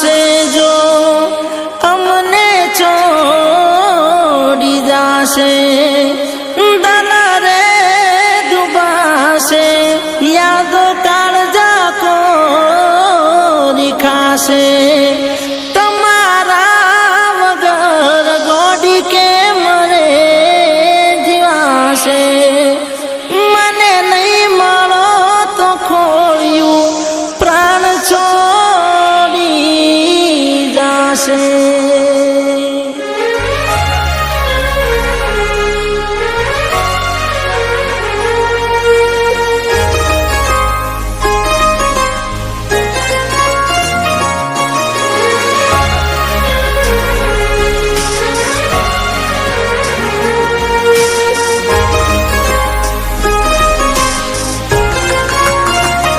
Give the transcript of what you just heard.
से जो हमने छोड़ी जासे दाला रे दुबासे यादो काल जाको रिखासे